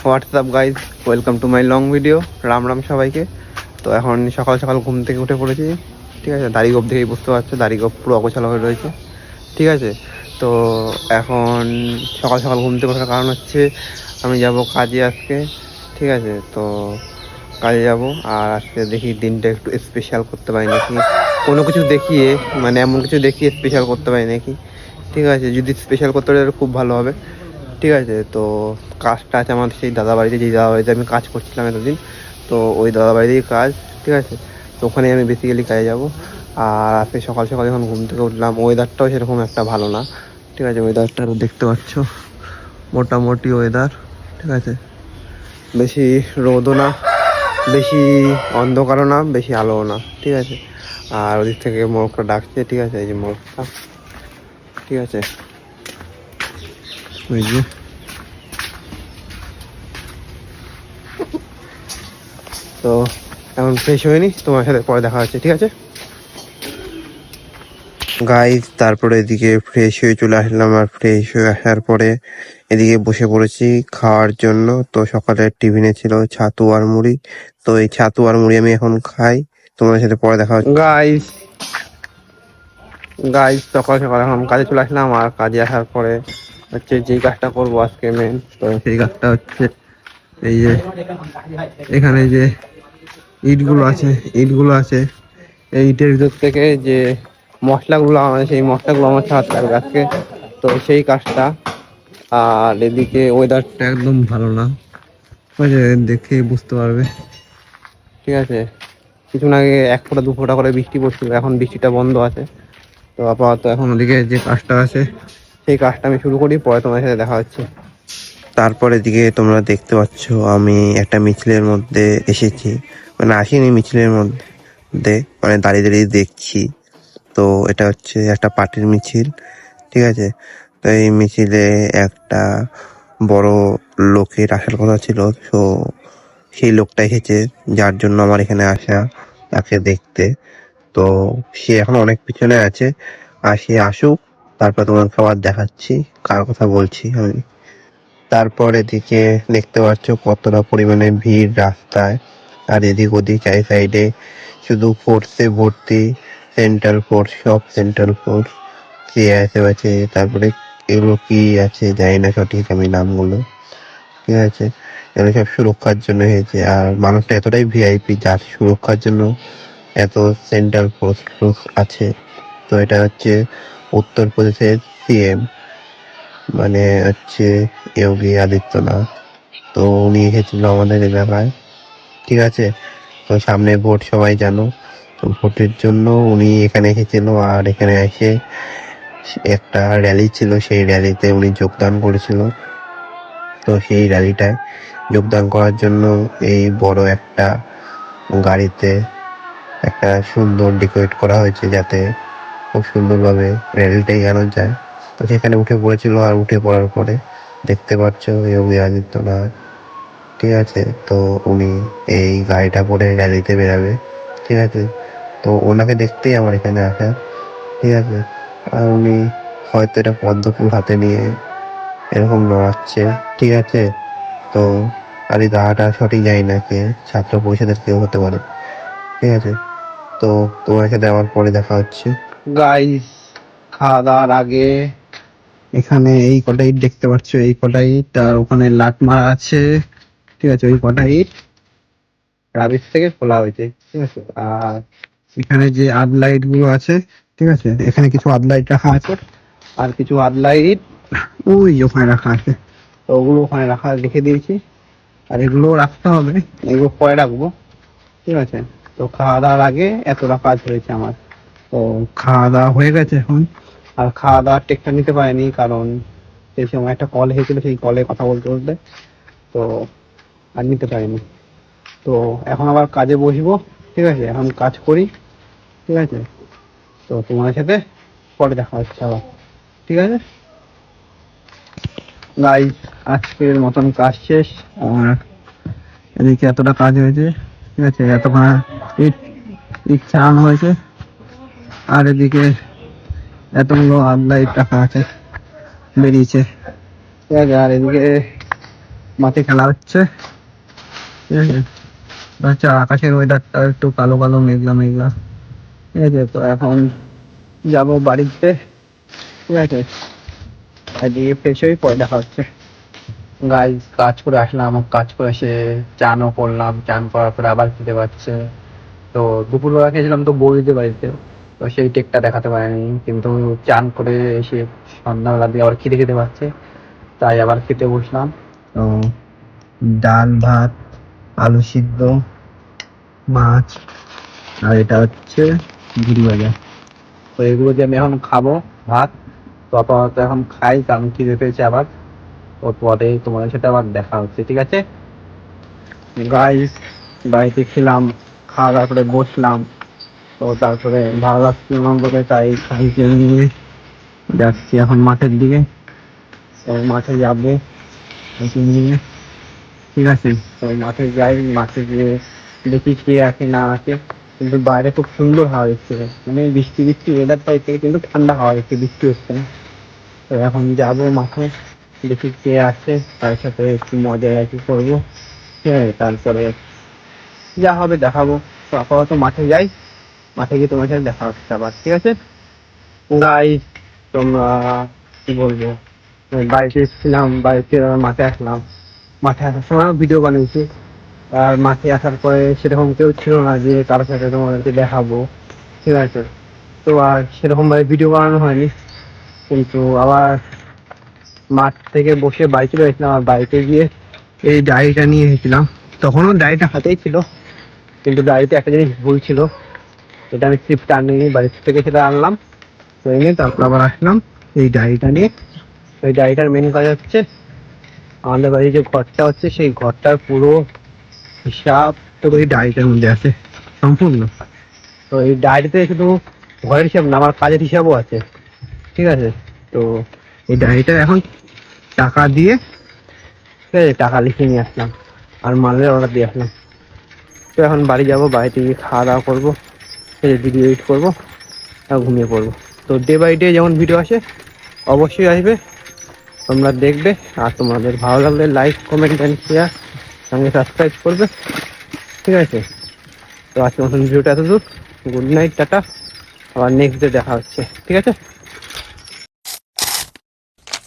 WhatsApp guys, welcome to my long video. Ram Ram সবাইকে। তো এখন সকাল সকাল ঘুম থেকে উঠে পড়েছি, ঠিক আছে। দাড়িগোপ দেখেই বুঝতে পারছো, দাড়িগোপ পুরো অগোছালো হয়ে রয়েছে, ঠিক আছে। তো এখন সকাল সকাল ঘুম থেকে ওঠার কারণ হচ্ছে আমি যাব কাজে আজকে, ঠিক আছে। তো কাজে যাব, আর আজকে দেখি দিনটা একটু স্পেশাল করতে পারি নাকি, কোনো কিছু দেখিয়ে, মানে এমন কিছু দেখিয়ে স্পেশাল করতে পারি নাকি, ঠিক আছে। যদি স্পেশাল করতে পারি খুব ভালো হবে, ঠিক আছে। তো কাজটা আছে আমার সেই দাদা বাড়িতে, যেই দাদা বাড়িতে আমি কাজ করছিলাম এতদিন, তো ওই দাদা বাড়িতেই কাজ, ঠিক আছে। তো ওখানে আমি বেসিক্যালি কাজে যাব। আর আজকে সকাল সকাল যখন ঘুম থেকে উঠলাম, ওয়েদারটাও সেরকম একটা ভালো না, ঠিক আছে। ওয়েদারটা দেখতে পাচ্ছ, মোটামুটি ওয়েদার, ঠিক আছে। বেশি রোদও না, বেশি অন্ধকারও না, বেশি আলোও না, ঠিক আছে। আর ওদিক থেকে মোরগটা ডাকছে, ঠিক আছে। এই যে মোরগটা, ঠিক আছে, ওই যে। তো এখন ফ্রেশ হয়ে নি, তোমার সাথে পরে দেখা হচ্ছে, ঠিক আছে গাইজ। তারপরে এদিকে ফ্রেশ হয়ে চলে আসলাম, আর ফ্রেশ হয়ে আসার পরে এদিকে বসে পড়েছি খাওয়ার জন্য। তো সকালে টিফিনে ছিল ছাতু আর মুড়ি, তো এই ছাতু আর মুড়ি আমি এখন খাই। তোমার সাথে পরে দেখা হচ্ছে গাইজ। সকাল সকাল এখন কাজে চলে আসলাম, আর কাজে আসার পরে হচ্ছে যেই কাজটা করবো আজকে মেন, তো সেই কাজটা হচ্ছে এই যে এখানে যে ইটগুলো আছে, এই ইটের ভিতর থেকে যে মশলাগুলো আমাদের, সেই মশলাগুলো আমার ছাড়াতে হবে আজকে, তো সেই কাজটা। আর এদিকে ওয়েদারটা একদম ভালো না, ওই যে দেখে বুঝতে পারবে, ঠিক আছে। কিছুক্ষণ আগে 1 ফোঁটা 2 ফোঁটা করে বৃষ্টি পড়ছিল, এখন বৃষ্টিটা বন্ধ আছে। তো আপাতত এখন ওদিকে যে কাজটা আছে সেই কাজটা আমি শুরু করি, পরে তোমার সাথে দেখা হচ্ছে। তারপর এদিকে তোমরা দেখতে পাচ্ছ আমি একটা মিছিলের মধ্যে এসেছি, মানে আসিনি মিছিলের মধ্যে, মানে দাঁড়িয়ে দাঁড়িয়ে দেখছি। তো এটা হচ্ছে একটা পার্টির মিছিল, ঠিক আছে। তো এই মিছিলে একটা বড় লোকের আসার কথা ছিল, তো সেই লোকটা এসেছে, যার জন্য আমার এখানে আসা, তাকে দেখতে। তো সে এখন অনেক পিছনে আছে, আর সে আসুক, তারপর তোমার খাবার দেখাচ্ছি কার কথা বলছি আমি। তারপর এদিকে দেখতে পাচ্ছ কতটা পরিমাণে ভিড় রাস্তায়, আর এদিক ওদিক চারি সাইডে শুধু ফোর্সে ভর্তি, সেন্ট্রাল ফোর্স, সব সেন্ট্রাল ফোর্স আছে। তারপরে এগুলো কি আছে জানি না সঠিক আমি নামগুলো, ঠিক আছে। এগুলো সব সুরক্ষার জন্য হয়েছে, আর মানুষটা এতটাই ভিআইপি যার সুরক্ষার জন্য এত সেন্ট্রাল ফোর্স আছে। তো এটা হচ্ছে উত্তরপ্রদেশের সিএম, মানে হচ্ছে যোগী আদিত্যনাথ। তো উনি এসেছিল আমাদের এলাকায়, ঠিক আছে। তো সামনে ভোট সবাই জানো, তো ভোটের জন্য উনি এখানে এসেছিল। আর এখানে এসে একটা র্যালি ছিল, সেই র্যালিতে উনি যোগদান করেছিল। তো সেই র্যালিটায় যোগদান করার জন্য এই বড় একটা গাড়িতে একটা সুন্দর ডেকোরেট করা হয়েছে, যাতে খুব সুন্দরভাবে র্যালিটা এগোনো যায়। তো সেখানে উঠে পড়েছিল, আর উঠে পড়ার পরে দেখতে পাচ্ছ যোগী আদিত্যনাথ, ঠিক আছে। তো উনি এই গাড়িটা করে র্যালিতে বেরাবে, ঠিক আছে। তো ওনাকে দেখতেই আমার এখানে আসা, ঠিক আছে। আর উনি হয়তো এটা পদ্ম ফুল হাতে নিয়ে এরকম নড়াচ্ছে, ঠিক আছে। তো আর এই দাঁড়াটা সঠিক জানি না কে, ছাত্র পরিষদের কেউ হতে পারে, ঠিক আছে। তো তোমার সাথে আমার পরে দেখা হচ্ছে গাইস। খাওয়া দাওয়ার আগে এখানে এই কটা ইট দেখতে পাচ্ছ, এই কটা ইট, আর ওখানে লাট মারা আছে, ঠিক আছে। ওই কটা ইট রাবিশ থেকে খোলা হয়েছে, ঠিক আছে। আর এখানে যে আদলা ইট গুলো আছে, ঠিক আছে, এখানে কিছু আদলা ইট রাখা আছে, আর কিছু আদলা ইট ওই ওখানে রাখা আছে। তো ওগুলো ওখানে রেখে দিয়েছি, আর এগুলো রাখতে হবে, এগুলো পরে রাখবো, ঠিক আছে। তো খাওয়া দাওয়ার আগে এতটা কাজ হয়েছে আমার। তো খাওয়া দাওয়া হয়ে গেছে এখন, আর খাওয়া দাওয়ার টেকটা নিতে পারিনি, কারণ সেই সময় একটা কল এসেছিল, সেই কলে কথা বলতে বলতে তো আর নিতে পারিনি। তো এখন আবার কাজে বসবো, ঠিক আছে। এখন কাজ করি, ঠিক আছে। তো তোমার সাথে পরে দেখা হচ্ছে আবার, ঠিক আছে গাইস। আজকের মতন কাজ শেষ, আর এদিকে এতটা কাজ হয়েছে, ঠিক আছে। এতক্ষণ ইট ইট ছাড়ানো হয়েছে, আর এদিকে এতগুলো আদলা ইট রাখা আছে, বেরিয়েছে, ঠিক আছে। আর এদিকে মাঠে খেলা হচ্ছে, ঠিক আছে। আচ্ছা, আকাশের ওয়েদারটা একটু কালো কালো মেঘলা মেঘলা, ঠিক আছে। তো এখন যাবো বাড়িতে, ঠিক আছে। দিয়ে ফ্রেশ হয়ে পরে দেখা হচ্ছে। গাইস, কাজ করে আসলাম, কাজ করে এসে চানও করলাম, চান করার পরে আবার খেতে পাচ্ছে। তো দুপুরবেলা খেয়েছিলাম তো বৌদিদের বাড়িতে, তো সেই টেকটা দেখাতে পারিনি, কিন্তু চান করে এসে সন্ধ্যাবেলা দিয়ে আবার খিদে খেতে পাচ্ছে, তাই আবার খেতে বসলাম। তো ডাল ভাত, আলু সিদ্ধ, মাছ, আর এটা হচ্ছে ঝুড়ি ভাজা। তো এগুলো দিয়ে আমি এখন খাবো ভাত। তো আপাতত এখন খাই, কারণ খিদে পেয়েছে আবার। ওর পরে তোমাদের সাথে আবার দেখা হচ্ছে, ঠিক আছে গাইস। বাড়িতে খেলাম, খাওয়া দাওয়া করে বসলাম। তো তারপরে ভালো লাগছিল না বলে তাই খাইতে নিয়ে যাচ্ছি এখন মাঠের দিকে। তো মাঠে যাবো ওকে নিয়ে, ঠিক আছে। তো মাঠে যাই, মাঠে গিয়ে দেখি কে আছে না আছে। কিন্তু বাইরে খুব সুন্দর হাওয়া দিচ্ছে, মানে বৃষ্টি বৃষ্টি ওয়েদার টাইপের, কিন্তু ঠান্ডা হাওয়া দিচ্ছে, বৃষ্টি হচ্ছে না। তো এখন যাবো মাঠে, দেখি কে আছে, তার সাথে একটু মজা একটু করবো, ঠিক আছে। তারপরে যা হবে দেখাবো। তো আপাতত মাঠে যাই, মাঠে গিয়ে তোমার সাথে দেখা হচ্ছে আবার, ঠিক আছে গাইস। তোমরা কি বলবো, বাড়িতে এসেছিলাম, বাড়িতে আবার মাঠে আসলাম। মাঠে আসার সময় ভিডিও বানিয়েছি, আর মাঠে আসার পরে সেরকম কেউ ছিল না যে কারোর সাথে তোমাদেরকে দেখাবো, ঠিক আছে। তো আর সেরকম ভাবে ভিডিও বানানো হয়নি। কিন্তু আবার মাঠ থেকে বসে বাড়ি চলে এসেছিলাম, আর বাড়িতে গিয়ে এই ডায়েরিটা নিয়ে এসেছিলাম। তখনও ডায়েরিটা হাতেই ছিল, কিন্তু ডায়েরিতে একটা জিনিস ভুল ছিল, এটা আমি স্ক্রিপ্ট আনিনি, বাড়ি থেকে সেটা আনলাম। তো এনে তারপর আবার আসলাম এই ডায়েরিটা নিয়ে। এই ডায়েরিটার মেন কাজ হচ্ছে, আমাদের বাড়ির যে ঘরটা হচ্ছে সেই ঘরটার পুরো হিসাব তো এই ডায়েরিটার মধ্যে আছে সম্পূর্ণ। তো এই ডায়েরিতে শুধু ঘরের হিসাব না, আমার কাজের হিসাবও আছে, ঠিক আছে। তো এই ডায়েরিটা এখন টাকা দিয়ে, ঠিক আছে, টাকা লিখে নিয়ে আসলাম, আর মালের অর্ডার দিয়ে আসলাম। তো এখন বাড়ি যাবো, বাড়িতে গিয়ে খাওয়া দাওয়া করবো, ভিডিও এডিট করবো, আর ঘুমিয়ে পড়বো। তো ডে বাই ডে যেমন ভিডিও আসে অবশ্যই আসবে, তোমরা দেখবে। আর তোমাদের ভালো লাগলে লাইক কমেন্ট অ্যান্ড শেয়ার, সঙ্গে সাবস্ক্রাইব করবে, ঠিক আছে। তো আজকের মতন ভিডিওটা এতদূর। গুড নাইট, টাটা, আবার নেক্সট ডে দেখা হচ্ছে, ঠিক আছে।